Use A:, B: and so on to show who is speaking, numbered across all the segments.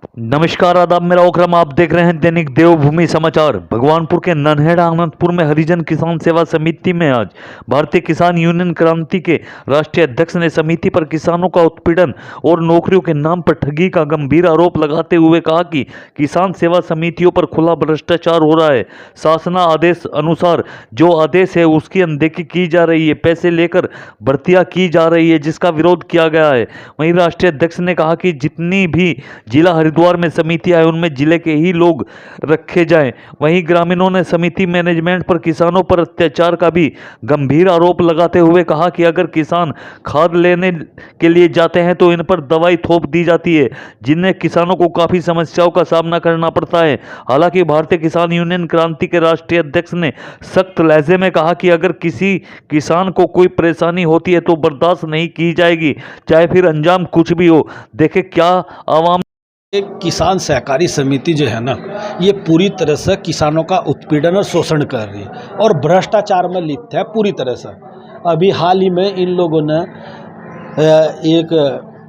A: नमस्कार आदाब, मेरा ओकरम। आप देख रहे हैं दैनिक देवभूमि समाचार। भगवानपुर के नन्हेड़ा आनंदपुर में हरिजन किसान सेवा समिति में आज भारतीय किसान यूनियन क्रांति के राष्ट्रीय अध्यक्ष ने समिति पर किसानों का उत्पीड़न और नौकरियों के नाम पर ठगी का गंभीर आरोप लगाते हुए कहा कि किसान सेवा समितियों पर खुला भ्रष्टाचार हो रहा है। शासना आदेश अनुसार जो आदेश है उसकी अनदेखी की जा रही है, पैसे लेकर भर्तियां की जा रही है, जिसका विरोध किया गया है। वहीं राष्ट्रीय अध्यक्ष ने कहा कि जितनी भी जिला हरिद्वार में समिति है उनमें जिले के ही लोग रखे जाएं। वहीं ग्रामीणों ने समिति मैनेजमेंट पर किसानों पर अत्याचार का भी गंभीर आरोप लगाते हुए कहा कि अगर किसान खाद लेने के लिए जाते हैं तो इन पर दवाई थोप दी जाती है, जिनमें किसानों को काफी समस्याओं का सामना करना पड़ता है। हालांकि भारतीय किसान यूनियन क्रांति के राष्ट्रीय अध्यक्ष ने सख्त लहजे में कहा कि अगर किसी किसान को कोई परेशानी होती है तो बर्दाश्त नहीं की जाएगी, चाहे फिर अंजाम कुछ भी हो। देखे क्या आवाम
B: एक किसान सहकारी समिति जो है ना, ये पूरी तरह से किसानों का उत्पीड़न और शोषण कर रही है और भ्रष्टाचार में लिप्त है पूरी तरह से। अभी हाल ही में इन लोगों ने एक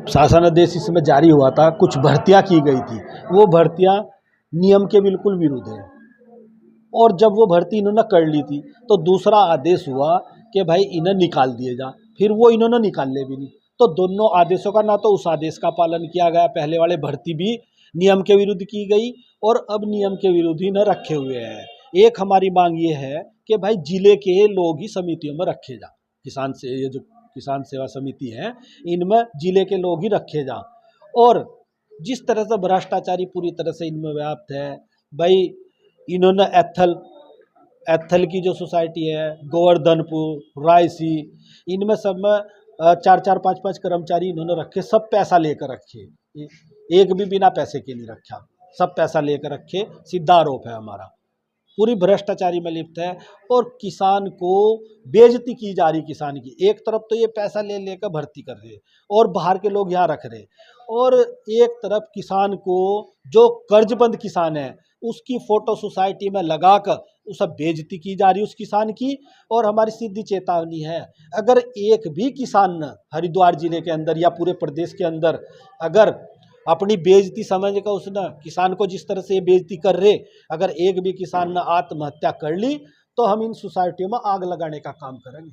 B: शासनादेश इसमें जारी हुआ था, कुछ भर्तियां की गई थी। वो भर्तियां नियम के बिल्कुल विरुद्ध है और जब वो भर्ती इन्होंने कर ली थी तो दूसरा आदेश हुआ कि भाई इन्हें निकाल दिए जा, फिर वो इन्होंने निकाले भी नहीं। तो दोनों आदेशों का ना तो उस आदेश का पालन किया गया, पहले वाले भर्ती भी नियम के विरुद्ध की गई और अब नियम के विरुद्ध ही न रखे हुए हैं। एक हमारी मांग ये है कि भाई जिले के लोग ही समितियों में रखे जा, किसान से ये जो किसान सेवा समिति है इनमें जिले के लोग ही रखे जा। और जिस तरह से भ्रष्टाचारी पूरी तरह से इनमें व्याप्त है, भाई इन्होंने एथल की जो सोसाइटी है, गोवर्धनपुर, रायसी, इनमें सब में 4-4, 5-5 कर्मचारी इन्होंने रखे, सब पैसा लेकर रखे, एक भी बिना पैसे के नहीं रखा, सब पैसा लेकर रखे। सीधा आरोप है हमारा, पूरी भ्रष्टाचारी में लिप्त है और किसान को बेइज्जती की जा रही। किसान की एक तरफ तो ये पैसा ले लेकर भर्ती कर रहे और बाहर के लोग यहाँ रख रहे, और एक तरफ किसान को जो कर्जबंद किसान है उसकी फोटो सोसाइटी में लगाकर उसे बेइज्जती की जा रही उस किसान की। और हमारी सीधी चेतावनी है, अगर एक भी किसान न हरिद्वार जिले के अंदर या पूरे प्रदेश के अंदर अगर अपनी बेइज्जती समझ कर उसने किसान को जिस तरह से ये बेइज्जती कर रहे, अगर एक भी किसान ने आत्महत्या कर ली तो हम इन सोसाइटियों में आग लगाने का काम करेंगे।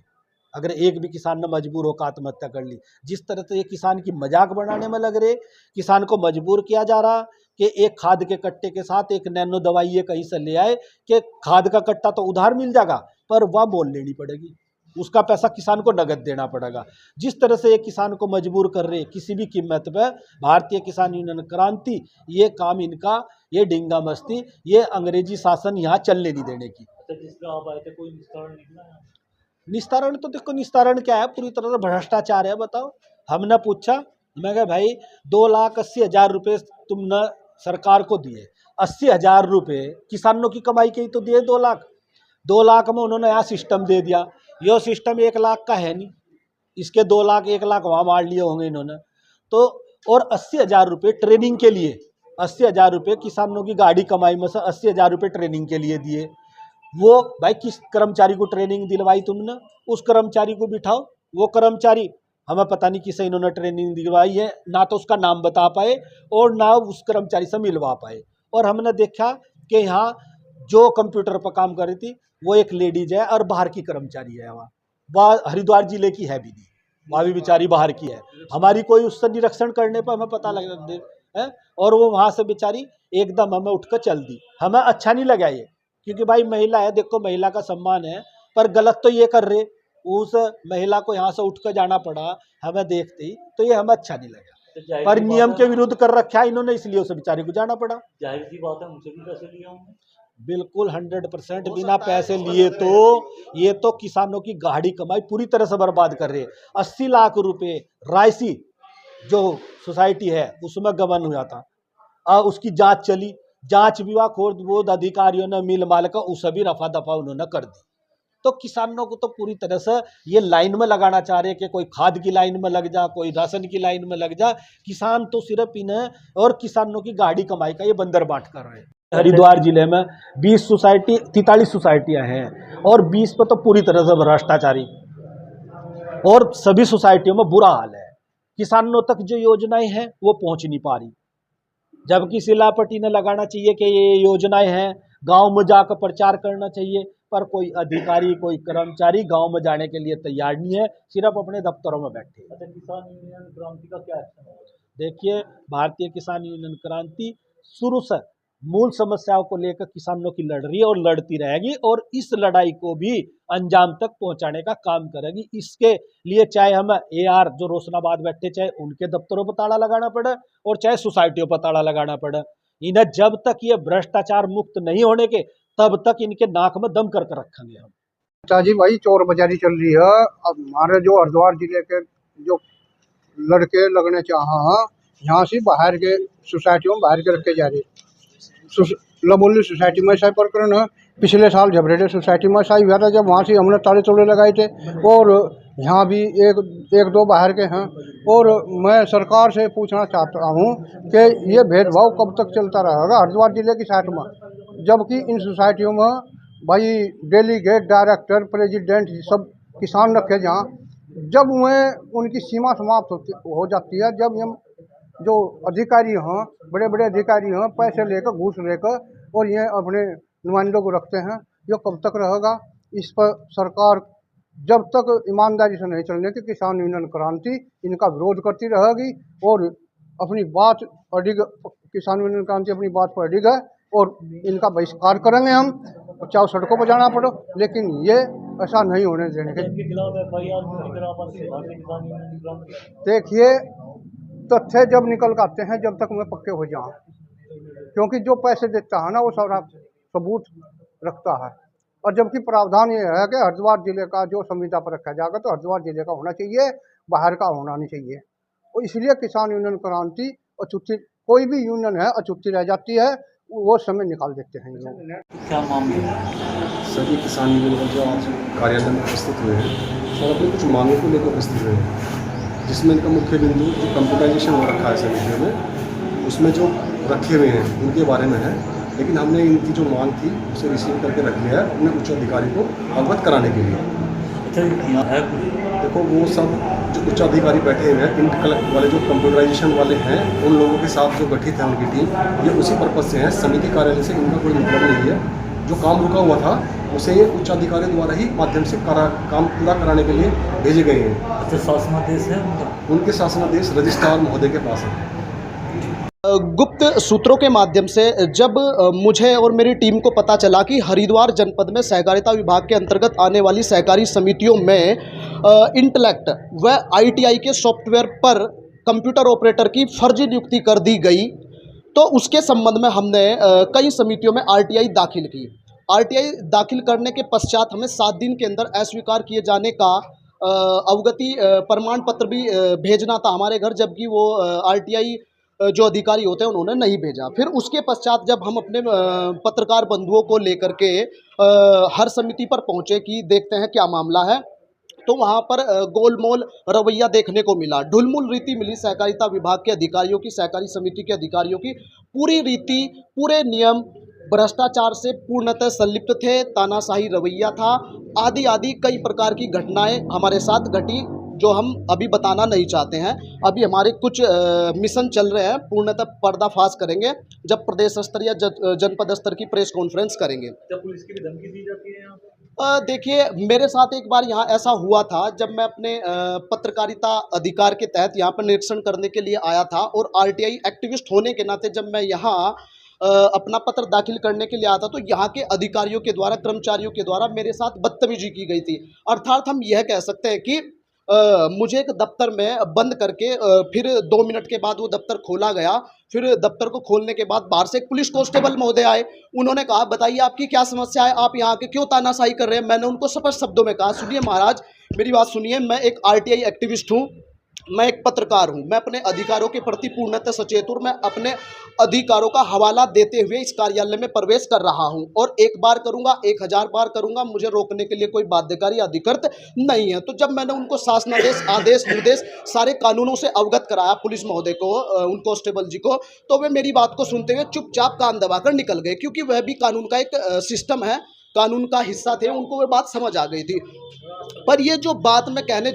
B: अगर एक भी किसान ने मजबूर होकर आत्महत्या कर ली, जिस तरह से ये किसान की मजाक बनाने में लग रहे, किसान को मजबूर किया जा रहा कि एक खाद के कट्टे के साथ एक नैनो दवाई ये कहीं से ले आए कि खाद का कट्टा तो उधार मिल जाएगा पर वह मोल लेनी पड़ेगी, उसका पैसा किसान को नगद देना पड़ेगा। जिस तरह से ये किसान को मजबूर कर रहे किसी भी कीमत पे, भारतीय किसान यूनियन क्रांति ये काम इनका, ये डिंगा मस्ती, ये अंग्रेजी शासन यहाँ चलने नहीं देने की।
A: आप आए थे, कोई निस्तारण निकला?
B: निस्तारण तो देखो, निस्तारण क्या है, पूरी तरह से भ्रष्टाचार है। बताओ, हमने पूछा, मैं कहा भाई 2,80,000 रुपये तुमने सरकार को दिए, 80,000 रुपये किसानों की कमाई के ही तो दिए। 2 लाख में उन्होंने यहाँ सिस्टम दे दिया। यह सिस्टम 1 लाख का है नहीं, इसके 2 लाख 1 लाख वहाँ मार लिए होंगे इन्होंने तो। और 80,000 रुपये ट्रेनिंग के लिए, 80,000 रुपये किसानों की गाड़ी कमाई में से 80,000 रुपये ट्रेनिंग के लिए दिए। वो भाई किस कर्मचारी को ट्रेनिंग दिलवाई तुमने, उस कर्मचारी को बिठाओ। वो कर्मचारी हमें पता नहीं किसे इन्होंने ट्रेनिंग दिलवाई है, ना तो उसका नाम बता पाए और ना उस कर्मचारी से मिलवा पाए। और हमने देखा कि यहाँ जो कंप्यूटर पर काम कर रही थी वो एक लेडीज है और बाहर की कर्मचारी है। वह हरिद्वार जिले की है भी नहीं, वहाँ भी बेचारी बाहर की है। हमारी कोई उससे निरीक्षण करने पर हमें पता लग है और वो वहाँ से बेचारी एकदम हमें उठकर चल दी। हमें अच्छा नहीं लगा ये, क्योंकि भाई महिला है, देखो महिला का सम्मान है, पर गलत तो ये कर रहे, उस महिला को यहाँ से उठकर जाना पड़ा हमें देखते ही, तो ये हमें अच्छा नहीं लगा। पर नियम के विरुद्ध कर रखा है इन्होंने, इसलिए उसे बेचारे को जाना पड़ा।
A: जाहिर सी बात है, उनसे भी पैसे लिए होंगे।
B: बिल्कुल 100% बिना पैसे लिए तो ये तो किसानों की गाढ़ी कमाई पूरी तरह से बर्बाद कर रहे। 80 लाख रुपए रायसी जो सोसाइटी है उसमें गबन हुआ था, उसकी जांच चली, जांच विभाग खोद अधिकारियों ने मिल माल का उसे भी रफा दफा उन्होंने कर दी। तो किसानों को तो पूरी तरह से ये लाइन में लगाना चाह रहे कि कोई खाद की लाइन में लग जा, कोई राशन की लाइन में लग जा। किसान तो सिर्फ इन्हें और किसानों की गाड़ी कमाई का ये बंदर बाट कर रहे हैं। हरिद्वार जिले में 43 सोसाइटियां हैं और 20 पे तो पूरी तरह से भ्रष्टाचारी, और सभी सोसाइटियों में बुरा हाल है। किसानों तक जो योजनाएं हैं वो पहुंच नहीं पा रही। जबकि शिलापट्टी ने लगाना चाहिए कि ये योजनाएं हैं, गांव में जाकर प्रचार करना चाहिए, पर कोई अधिकारी कोई कर्मचारी गांव में जाने के लिए तैयार नहीं है, सिर्फ अपने दफ्तरों में बैठे हैं।
A: अच्छा, किसान यूनियन क्रांति का क्या एक्शन होगा?
B: देखिए, भारतीय किसान यूनियन क्रांति शुरू से मूल समस्याओं को लेकर किसानों की लड़ रही है और लड़ती रहेगी, और इस लड़ाई को भी अंजाम तक पहुंचाने का काम करेगी। इसके लिए चाहे हम एआर जो रोशनाबाद बैठे, चाहे उनके दफ्तरों पर ताला लगाना पड़े और चाहे सोसाइटियों पर ताला लगाना पड़े, इन्हें जब तक ये भ्रष्टाचार मुक्त नहीं होने के, तब तक इनके नाक में दम करके रखेंगे हम।
C: चाची भाई, चोर बाजारी चल रही है। अब हमारे जो हरिद्वार जिले के जो लड़के लगने चाहा हैं, यहाँ से बाहर के सोसाइटियों में बाहर के रखे जा रहे। लबोली सोसाइटी में ऐसा प्रकरण है, पिछले साल झबरेडे सोसाइटी में ऐसा ही हुआ था, जब वहाँ से हमने ताले तोड़े लगाए थे, और यहाँ भी एक दो बाहर के हैं। और मैं सरकार से पूछना चाहता हूँ कि ये भेदभाव कब तक चलता रहेगा हरिद्वार जिले की साइड में, जबकि इन सोसाइटियों में भाई डेलीगेट, डायरेक्टर, प्रेसिडेंट सब किसान रखे जहाँ, जब वह उनकी सीमा समाप्त हो जाती है, जब हम जो अधिकारी हैं, बड़े बड़े अधिकारी हैं, पैसे लेकर, घूस लेकर, और ये अपने नुमाइंदों को रखते हैं, ये कब तक रहेगा? इस पर सरकार जब तक ईमानदारी से नहीं चलने की, किसान यूनियन क्रांति इनका विरोध करती रहेगी और अपनी बात अडिग, किसान यूनियन क्रांति अपनी बात पर अडिग है और इनका बहिष्कार करेंगे हम, चाहे सड़कों पर जाना पड़ो, लेकिन ये ऐसा नहीं होने देने के। देखिए, तथ्य जब निकल कर आते हैं, जब तक मैं पक्के हो जाऊँ, क्योंकि जो पैसे देता है ना, वो सारा सबूत रखता है। और जबकि प्रावधान ये है कि हरिद्वार जिले का जो संविदा पर रखा जाएगा, तो हरिद्वार जिले का होना चाहिए, बाहर का होना नहीं चाहिए। और इसलिए किसान यूनियन क्रांति अछूती, कोई भी यूनियन है अछूती रह जाती है, वो समय निकाल देते हैं लोग।
A: क्या मामला?
D: सभी किसान यूनियन जो आज कार्यालय में उपस्थित हुए हैं, सब अपनी कुछ मांगों को लेकर उपस्थित हुए हैं, जिसमें इनका मुख्य बिंदु जो कंप्यूटराइजेशन हो रखा है समितियों में, उसमें जो रखे हुए हैं उनके बारे में है। लेकिन हमने इनकी जो मांग थी उसे रिसीव करके रख लिया है अपने उच्च अधिकारी को अवगत कराने के लिए।
A: अच्छा, यहाँ है
D: देखो, वो सब जो उच्च अधिकारी बैठे हुए हैं, प्रिंट कलेक्ट वाले जो कंप्यूटराइजेशन वाले हैं, उन लोगों के साथ जो गठित है उनकी टीम, ये उसी पर्पज़ से है। समिति कार्यालय से इनका कोई मतलब नहीं है। जो काम रुका हुआ था उसे ये उच्च अधिकारी द्वारा ही माध्यम से काम पूरा कराने के लिए भेजे गए हैं।
A: अच्छा, शासनादेश है
D: उनके शासनादेश रजिस्ट्रार महोदय के पास है।
E: गुप्त सूत्रों के माध्यम से जब मुझे और मेरी टीम को पता चला कि हरिद्वार जनपद में सहकारिता विभाग के अंतर्गत आने वाली सहकारी समितियों में इंटेलेक्ट व आईटीआई के सॉफ्टवेयर पर कंप्यूटर ऑपरेटर की फर्जी नियुक्ति कर दी गई, तो उसके संबंध में हमने कई समितियों में आरटीआई दाखिल की। आरटीआई दाखिल करने के पश्चात हमें 7 दिन के अंदर अस्वीकार किए जाने का अवगति प्रमाण पत्र भी भेजना था हमारे घर, जबकि वो आरटीआई जो अधिकारी होते हैं उन्होंने नहीं भेजा। फिर उसके पश्चात जब हम अपने पत्रकार बंधुओं को लेकर के हर समिति पर पहुंचे कि देखते हैं क्या मामला है, तो वहां पर गोलमोल रवैया देखने को मिला, ढुलमुल रीति मिली सहकारिता विभाग के अधिकारियों की, सहकारी समिति के अधिकारियों की। पूरी रीति, पूरे नियम भ्रष्टाचार से पूर्णतः संलिप्त थे, तानाशाही रवैया था, आदि आदि कई प्रकार की घटनाएं हमारे साथ घटी, जो हम अभी बताना नहीं चाहते हैं। अभी हमारे कुछ मिशन चल रहे हैं, पूर्णतः पर्दाफाश करेंगे जब प्रदेश स्तर या जनपद स्तर की प्रेस कॉन्फ्रेंस करेंगे।
A: क्या पुलिस की भी धमकी दी जाती है यहाँ?
E: देखिए, मेरे साथ एक बार यहाँ ऐसा हुआ था, जब मैं अपने पत्रकारिता अधिकार के तहत यहाँ पर निरीक्षण करने के लिए आया था, और आरटीआई एक्टिविस्ट होने के नाते जब मैं यहाँ अपना पत्र दाखिल करने के लिए आता, तो यहाँ के अधिकारियों के द्वारा, कर्मचारियों के द्वारा मेरे साथ बदतमीजी की गई थी। अर्थात हम यह कह सकते हैं कि मुझे एक दफ्तर में बंद करके फिर 2 मिनट के बाद वो दफ्तर खोला गया। फिर दफ्तर को खोलने के बाद बाहर से एक पुलिस कांस्टेबल महोदय आए, उन्होंने कहा, बताइए आपकी क्या समस्या है, आप यहाँ के क्यों तानाशाही कर रहे हैं। मैंने उनको स्पष्ट शब्दों में कहा, सुनिए महाराज, मेरी बात सुनिए, मैं एक आरटीआई एक्टिविस्ट हूँ, मैं एक पत्रकार हूं, मैं अपने अधिकारों के प्रति पूर्णतः सचेत हूं, मैं अपने अधिकारों का हवाला देते हुए इस कार्यालय में प्रवेश कर रहा हूं, और 1 बार करूंगा, 1000 बार करूंगा, मुझे रोकने के लिए कोई बाध्यकारी अधिकृत नहीं है। तो जब मैंने उनको शासनादेश, आदेश, निर्देश, सारे कानूनों से अवगत कराया पुलिस महोदय को, उन कांस्टेबल जी को, तो वे मेरी बात को सुनते हुए चुपचाप कान दबाकर निकल गए, क्योंकि वह भी कानून का एक सिस्टम है, कानून का हिस्सा थे, उनको वह बात समझ आ गई थी। पर ये जो बात मैं कहने